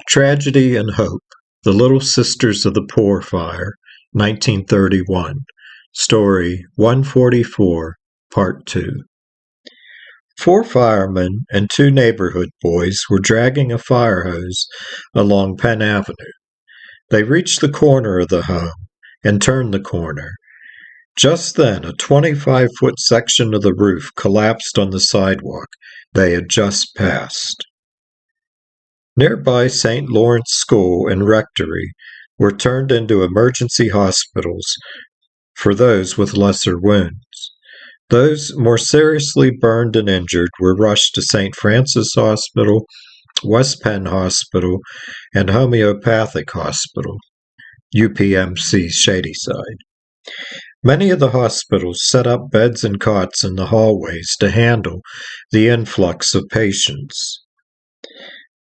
Tragedy and Hope, The Little Sisters of the Poor Fire, 1931. Story 144, Part 2. 4 firemen and 2 neighborhood boys were dragging a fire hose along Penn Avenue. They reached the corner of the home and turned the corner. Just then, a 25-foot section of the roof collapsed on the sidewalk they had just passed. Nearby St. Lawrence School and Rectory were turned into emergency hospitals for those with lesser wounds. Those more seriously burned and injured were rushed to St. Francis Hospital, West Penn Hospital, and Homeopathic Hospital, UPMC Shadyside. Many of the hospitals set up beds and cots in the hallways to handle the influx of patients.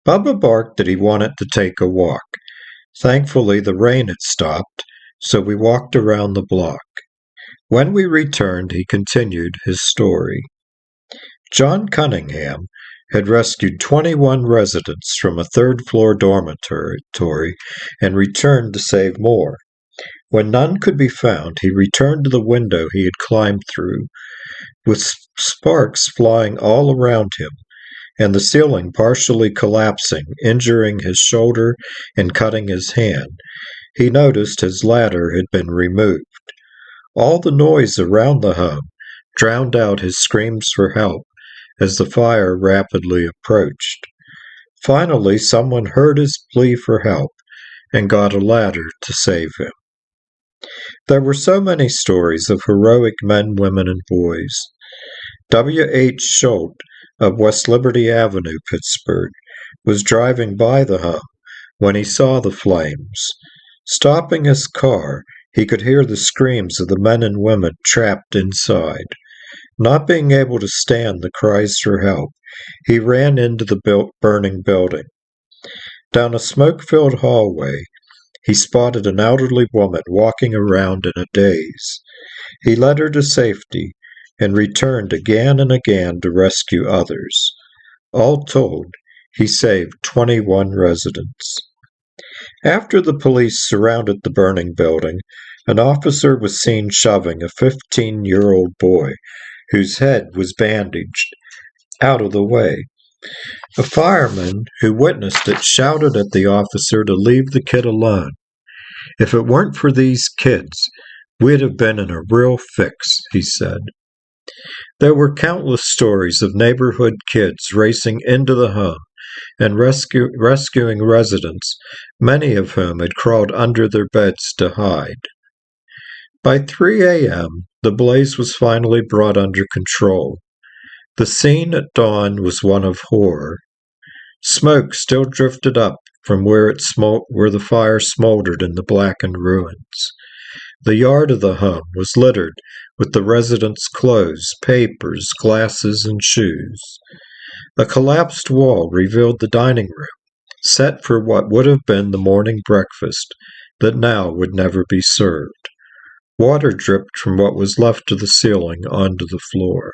Bubba barked that he wanted to take a walk. Thankfully, the rain had stopped, so we walked around the block. When we returned, he continued his story. John Cunningham had rescued 21 residents from a third-floor dormitory and returned to save more. When none could be found, he returned to the window he had climbed through, with sparks flying all around him, and the ceiling partially collapsing, injuring his shoulder and cutting his hand. He noticed his ladder had been removed. All the noise around the home drowned out his screams for help as the fire rapidly approached. Finally, someone heard his plea for help and got a ladder to save him. There were so many stories of heroic men, women, and boys. W. H. Schultz of West Liberty Avenue, Pittsburgh, was driving by the home when he saw the flames. Stopping his car, he could hear the screams of the men and women trapped inside. Not being able to stand the cries for help, he ran into the burning building. Down a smoke-filled hallway, he spotted an elderly woman walking around in a daze. He led her to safety and returned again and again to rescue others. All told, he saved 21 residents. After the police surrounded the burning building, an officer was seen shoving a 15-year-old boy, whose head was bandaged, out of the way. A fireman who witnessed it shouted at the officer to leave the kid alone. "If it weren't for these kids, we'd have been in a real fix," he said. There were countless stories of neighborhood kids racing into the home and rescuing residents, many of whom had crawled under their beds to hide. By 3 a.m., the blaze was finally brought under control. The scene at dawn was one of horror. Smoke still drifted up from where the fire smoldered in the blackened ruins. The yard of the home was littered with the residents' clothes, papers, glasses, and shoes. A collapsed wall revealed the dining room, set for what would have been the morning breakfast that now would never be served. Water dripped from what was left of the ceiling onto the floor.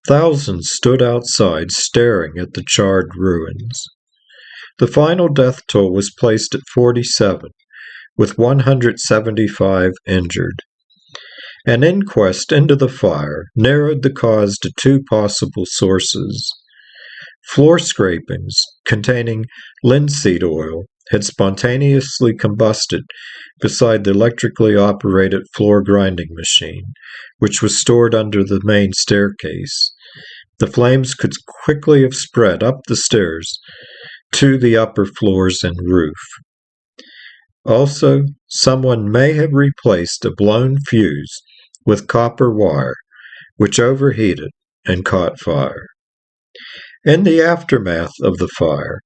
Thousands stood outside staring at the charred ruins. The final death toll was placed at 47, with 175 injured. An inquest into the fire narrowed the cause to 2 possible sources. Floor scrapings containing linseed oil had spontaneously combusted beside the electrically operated floor grinding machine, which was stored under the main staircase. The flames could quickly have spread up the stairs to the upper floors and roof. Also, someone may have replaced a blown fuse with copper wire, which overheated and caught fire. In the aftermath of the fire,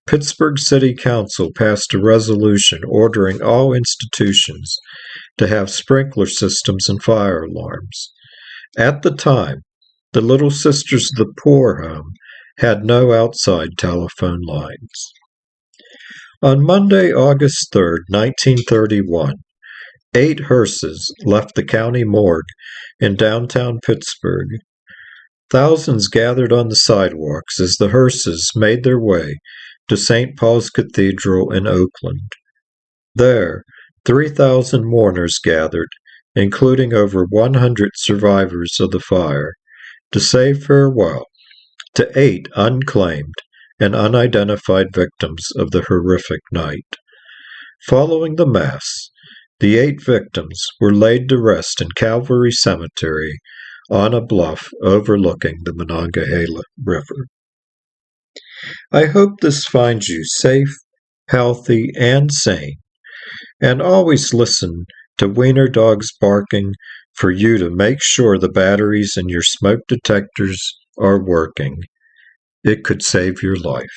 Pittsburgh City Council passed a resolution ordering all institutions to have sprinkler systems and fire alarms. At the time, the Little Sisters of the Poor home had no outside telephone lines. On Monday, August 3, 1931, 8 hearses left the county morgue in downtown Pittsburgh. Thousands gathered on the sidewalks as the hearses made their way to St. Paul's Cathedral in Oakland. There, 3,000 mourners gathered, including over 100 survivors of the fire, to say farewell to 8 unclaimed and unidentified victims of the horrific night. Following the Mass, the 8 victims were laid to rest in Calvary Cemetery on a bluff overlooking the Monongahela River. I hope this finds you safe, healthy, and sane, and always listen to wiener dogs barking for you to make sure the batteries in your smoke detectors are working. It could save your life.